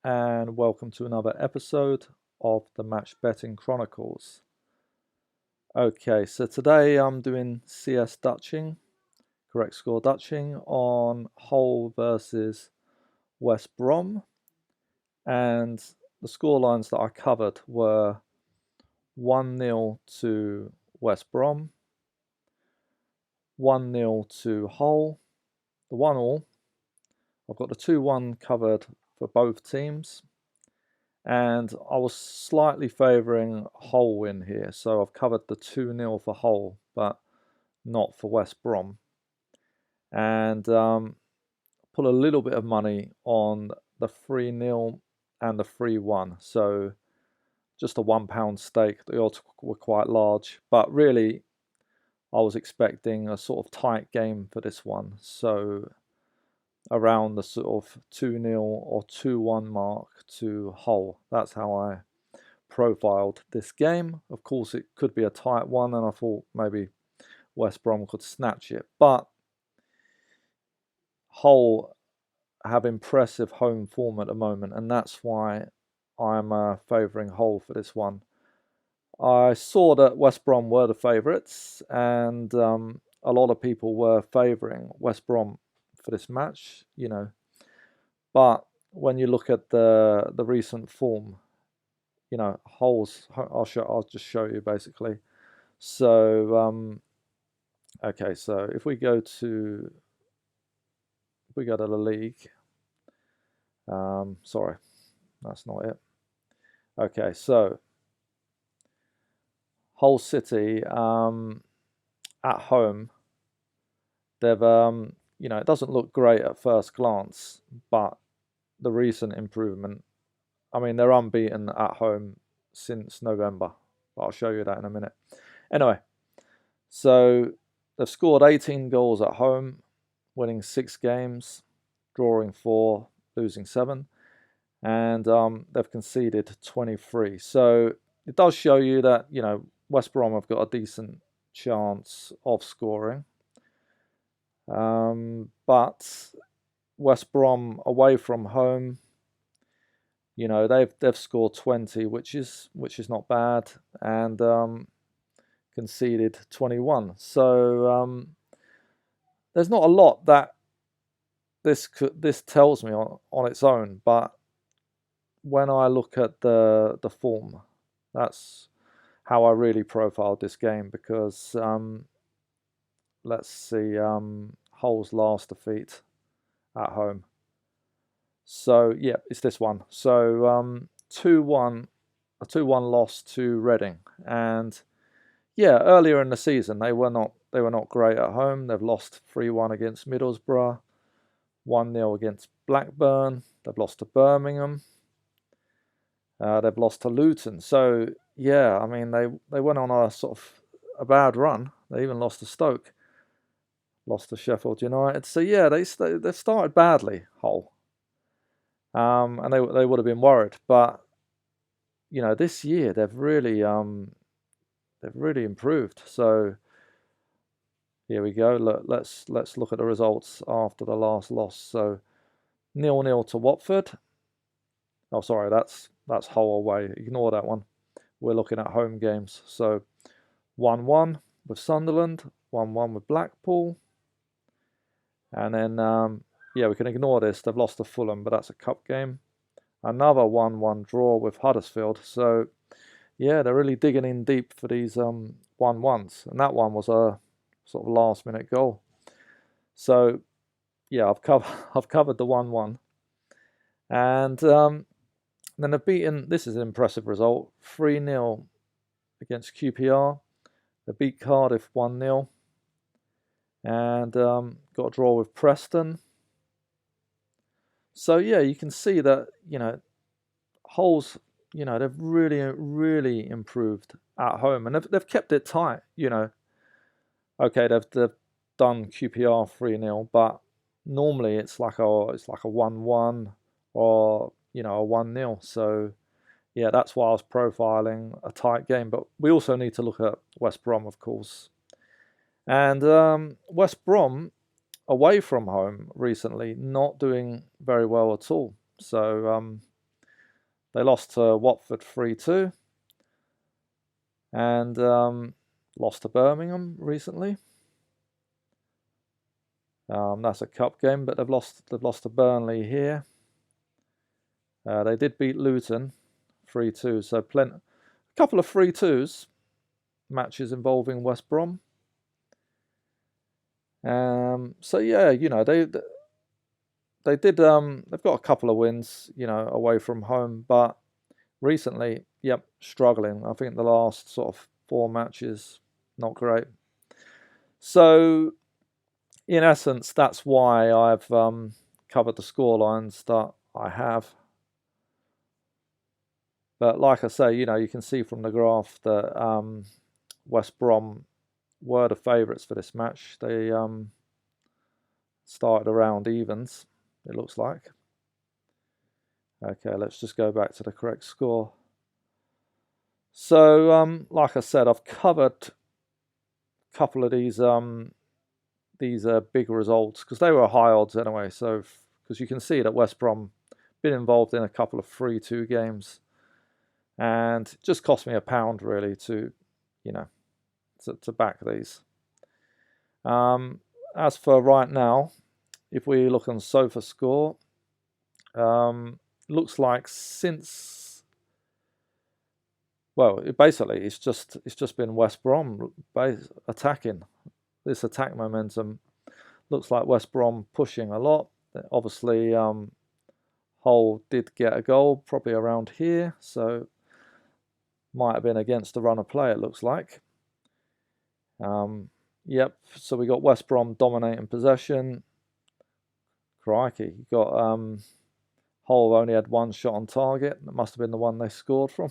and welcome to another episode of the Match Betting Chronicles. Okay, so today I'm doing CS Dutching, correct score Dutching on Hull versus West Brom, and the scorelines that I covered were 1-0 to West Brom, 1-0 to Hull, the 1-all. I've got the 2-1 covered for both teams. And I was slightly favouring Hull win here, so I've covered the 2-0 for Hull, but not for West Brom. And put a little bit of money on the 3-0 and the 3-1, so just a £1 stake. The odds were quite large, but really I was expecting a sort of tight game for this one, so around the sort of 2-0 or 2-1 mark to Hull. That's how I profiled this game. Of course, it could be a tight one, and I thought maybe West Brom could snatch it. But Hull have impressive home form at the moment, and that's why I'm favouring Hull for this one. I saw that West Brom were the favourites, and a lot of people were favouring West Brom for this match, But when you look at the recent form, Hull's. I'll just show you basically. So okay, so if we go to the league. Sorry, that's not it. Okay, so Hull City at home. They've it doesn't look great at first glance, but the recent improvement. I mean, they're unbeaten at home since November. I'll show you that in a minute. Anyway, so they've scored 18 goals at home, winning 6 games, drawing 4, losing 7, and they've conceded 23. So it does show you that, West Brom have got a decent chance of scoring. But West Brom away from home, they've scored 20, which is not bad, and conceded 21. So there's not a lot that this tells me on its own, but when I look at the form, that's how I really profiled this game, because let's see, Hull's last defeat at home. So yeah, it's this one. So 2-1, a 2-1 loss to Reading, and yeah, earlier in the season they were not great at home. They've lost 3-1 against Middlesbrough, 1-0 against Blackburn. They've lost to Birmingham. They've lost to Luton. So yeah, I mean they went on a sort of a bad run. They even lost to Stoke, lost to Sheffield United. So yeah, they've started badly, Hull. And they would have been worried, but this year they've really improved. So here we go. Let's look at the results after the last loss. So 0-0 to Watford. Oh, sorry, that's Hull away. Ignore that one. We're looking at home games. So 1-1 with Sunderland, 1-1 with Blackpool, and then yeah, we can ignore this. They've lost to Fulham, but that's a cup game. Another 1-1 draw with Huddersfield. So yeah, they're really digging in deep for these 1-1s, and that one was a sort of last-minute goal. So yeah, I've covered the 1-1, and then they've beaten. This is an impressive result: 3-0 against QPR. They beat Cardiff 1-0, and got a draw with Preston. So yeah, you can see that Hull's they've really improved at home, and they've kept it tight. Okay, they've done QPR 3-0, but normally it's like a 1-1 or a 1-0. So yeah, that's why I was profiling a tight game. But we also need to look at West Brom, of course, and West Brom away from home recently not doing very well at all. So They lost to Watford 3-2, and lost to Birmingham recently. That's a cup game, but they've lost to Burnley here. They did beat Luton 3-2, so a couple of 3-2s matches involving West Brom. So yeah, you know, they did they've got a couple of wins, you know, away from home, but recently, yep, struggling. I think the last sort of 4 matches, not great. So in essence, that's why I've covered the scorelines that I have. But like I say, you know, you can see from the graph that West Brom were the favourites for this match. They started around evens, it looks like. Okay, let's just go back to the correct score. So, like I said, I've covered a couple of these big results because they were high odds anyway. So, because you can see that West Brom been involved in a couple of 3-2 games, and it just cost me £1 really to, you know, to back these. As for right now, if we look on Sofa Score, looks like since, well, it's just been West Brom attacking. This attack momentum looks like West Brom pushing a lot. Obviously, Hull did get a goal probably around here, so might have been against the run of play, it looks like. Yep, so we got West Brom dominating possession. Crikey, you got Hull only had 1 shot on target. That must have been the one they scored from.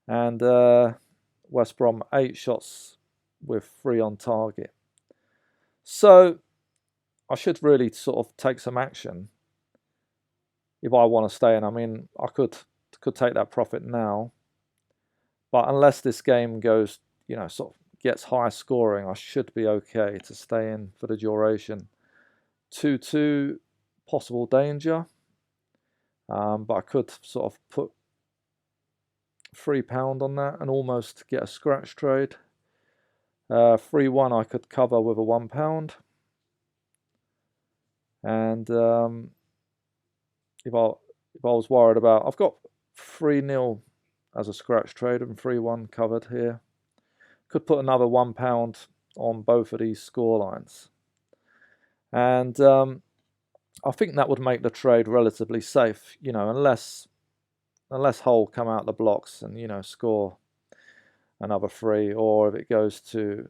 And West Brom 8 shots with 3 on target. So I should really sort of take some action if I want to stay in. I mean, I could take that profit now, but unless this game goes, you know, sort of gets high scoring, I should be okay to stay in for the duration. 2-2, possible danger, but I could sort of put £3 on that and almost get a scratch trade. 3-1 I could cover with a £1, and if I was worried about, I've got 3-0 as a scratch trade and 3-1 covered here. Could put another £1 on both of these score lines, and I think that would make the trade relatively safe, you know, unless Hull come out the blocks and, you know, score another 3, or if it goes to,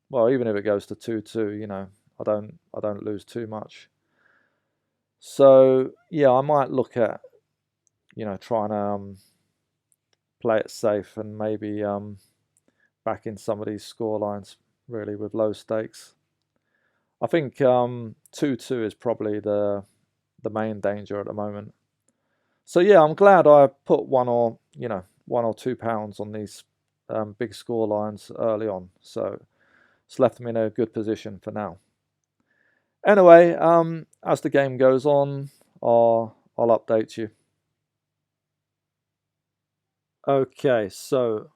well, even if it goes to 2-2, you know, I don't lose too much. So yeah, I might look at, you know, trying to play it safe and maybe back in some of these score lines really with low stakes. I think 2-2 is probably the main danger at the moment. So yeah, I'm glad I put £1 or £2 on these big score lines early on. So it's left me in a good position for now. Anyway, as the game goes on, I'll update you. Okay, so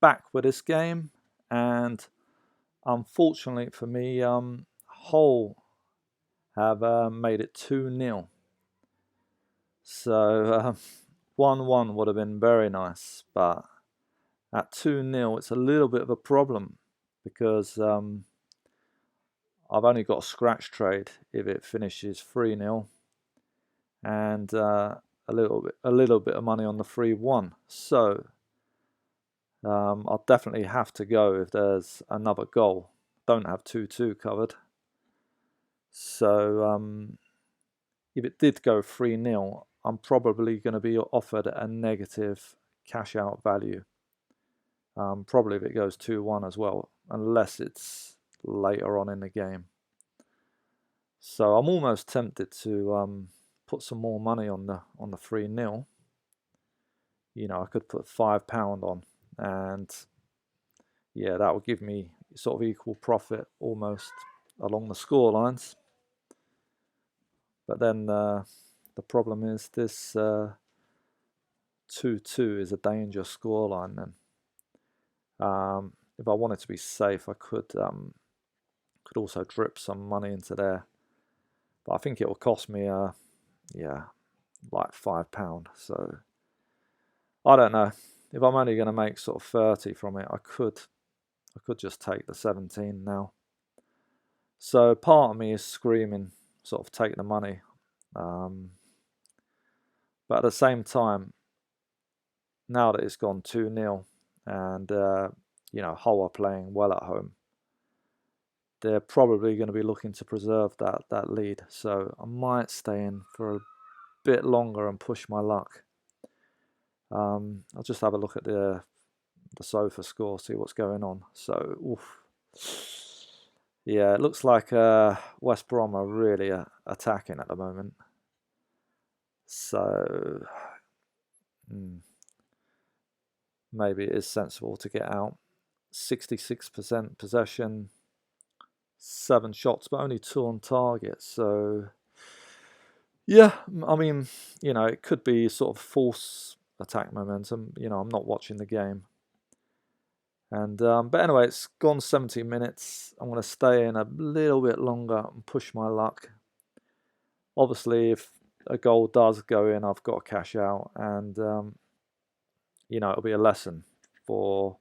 back with this game, and unfortunately for me, Hull have made it 2-0. So 1-1 would have been very nice, but at 2-0 it's a little bit of a problem because I've only got a scratch trade if it finishes 3-0, and a little bit of money on the 3-1. So I'll definitely have to go if there's another goal. Don't have 2-2 covered. So if it did go 3-0, I'm probably going to be offered a negative cash out value. Probably if it goes 2-1 as well, unless it's later on in the game. So I'm almost tempted to put some more money on the 3-0. You know, I could put £5 on, and yeah, that would give me sort of equal profit almost along the score lines. But then the problem is this 2-2 is a danger scoreline then. If I wanted to be safe, I could also drip some money into there, but I think it will cost me yeah, like £5. So I don't know. If I'm only going to make sort of 30 from it, I could just take the 17 now. So part of me is screaming, sort of take the money, but at the same time, now that it's gone 2-0 and you know, Hull are playing well at home, they're probably going to be looking to preserve that lead. So I might stay in for a bit longer and push my luck. I'll just have a look at the sofa score, see what's going on. So, oof. Yeah, it looks like West Brom are really attacking at the moment. So, maybe it is sensible to get out. 66% possession, 7 shots, but only 2 on target. So, yeah, I mean, you know, it could be sort of false attack momentum. You know, I'm not watching the game. And but anyway, it's gone 70 minutes. I'm going to stay in a little bit longer and push my luck. Obviously, if a goal does go in, I've got to cash out, and you know, it'll be a lesson for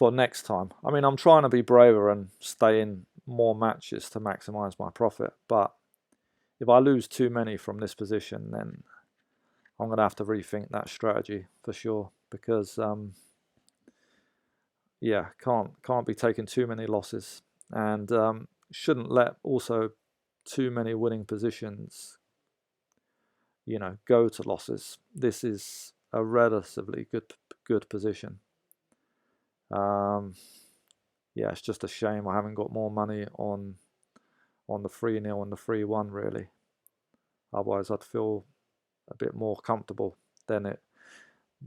next time. I mean, I'm trying to be braver and stay in more matches to maximize my profit, but if I lose too many from this position, then I'm going to have to rethink that strategy for sure, because yeah, can't be taking too many losses, and shouldn't let also too many winning positions, you know, go to losses. This is a relatively good position. Yeah, it's just a shame I haven't got more money on the 3-0 and the 3-1 really. Otherwise, I'd feel a bit more comfortable. Then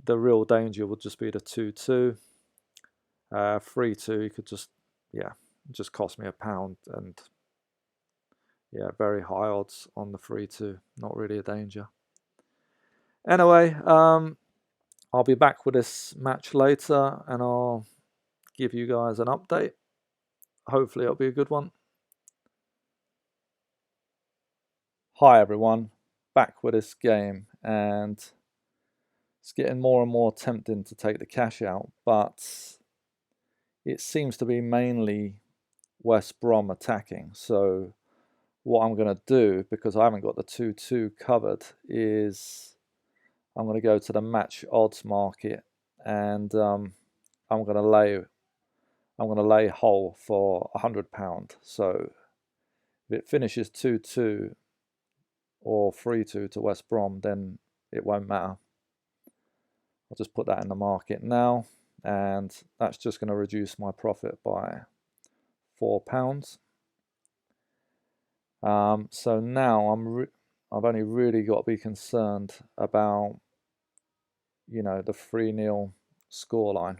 the real danger would just be the 2-2. 3-2, you could just, yeah, just cost me £1, and yeah, very high odds on the 3-2. Not really a danger. Anyway, I'll be back with this match later, and I'll give you guys an update. Hopefully it'll be a good one. Hi everyone, back with this game, and it's getting more and more tempting to take the cash out, but it seems to be mainly West Brom attacking. So what I'm going to do, because I haven't got the 2-2 covered, is I'm going to go to the match odds market, and I'm going to lay Hull for £100. So if it finishes 2-2 or 3-2 to West Brom, then it won't matter. I'll just put that in the market now, and that's just going to reduce my profit by £4. So now I've only really got to be concerned about, you know, the 3-0 scoreline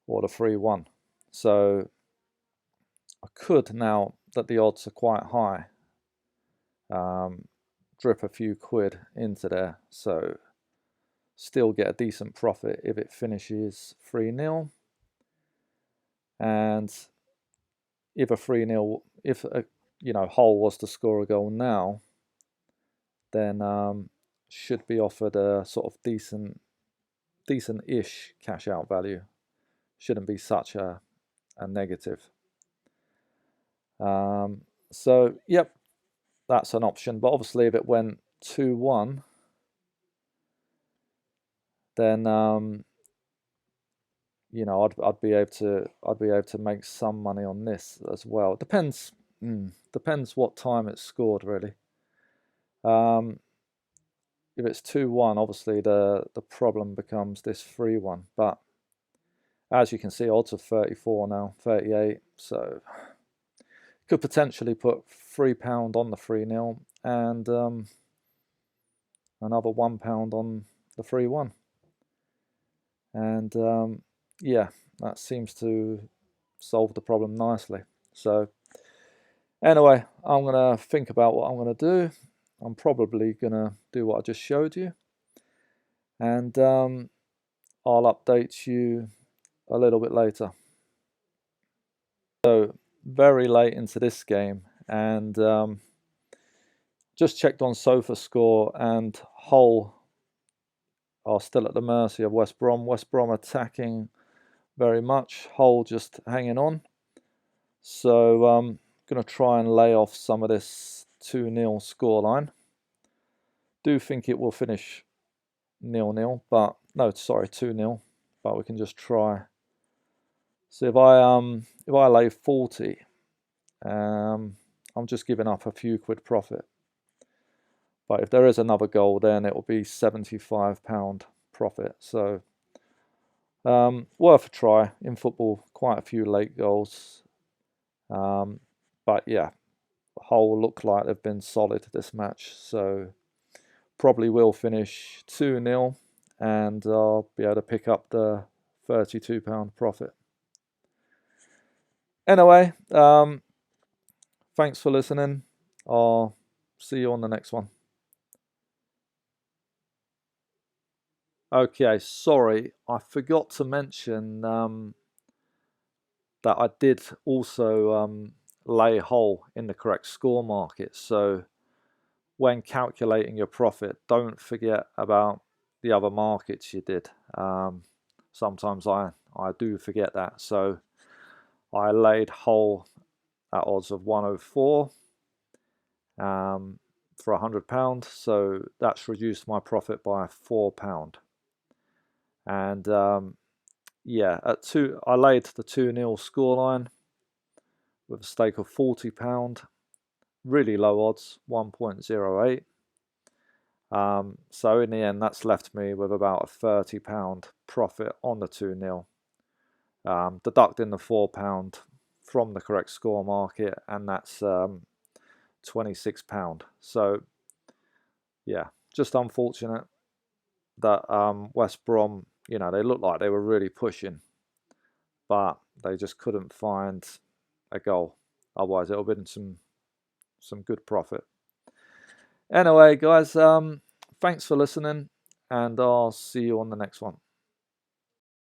or the 3-1. So I could, now that the odds are quite high, drip a few quid into there, so still get a decent profit if it finishes 3-0. And if a 3-0, you know, Hull was to score a goal now, then should be offered a sort of decent-ish cash out value. Shouldn't be such a negative. So yep, that's an option. But obviously, if it went 2-1, then you know, I'd be able to make some money on this as well. It depends what time it's scored really. If it's 2-1, obviously the problem becomes this 3-1. But as you can see, odds of 34 now, 38. So could potentially put £3 on the 3-0 and another £1 on the 3-1. And yeah, that seems to solve the problem nicely. So anyway, I'm going to think about what I'm going to do. I'm probably going to do what I just showed you. and I'll update you a little bit later. So very late into this game, and just checked on SofaScore, and Hull are still at the mercy of West Brom. West Brom attacking very much, Hull just hanging on. So I'm going to try and lay off some of this 2-0 scoreline. Do think it will finish 0-0, but no, sorry, 2-0. But we can just try. So if I lay 40, I'm just giving up a few quid profit. But if there is another goal, then it will be £75 profit. So worth a try. In football, quite a few late goals. But yeah, Hull look like they've been solid this match. So probably will finish 2-0, and I'll be able to pick up the £32 profit. Anyway, thanks for listening. I'll see you on the next one. Okay, sorry, I forgot to mention that I did also lay Hull in the correct score market. So when calculating your profit, don't forget about the other markets you did. Sometimes I do forget that. So I laid Hull at odds of 104 for £100. So that's reduced my profit by £4. And yeah, I laid the 2-0 scoreline with a stake of £40. Really low odds, 1.08. So in the end, that's left me with about a £30 profit on the 2-0, deducting the £4 from the correct score market, and that's £26. So yeah, just unfortunate that West Brom, they looked like they were really pushing, but they just couldn't find a goal. Otherwise, it would have been some good profit. Anyway, guys, thanks for listening, and I'll see you on the next one.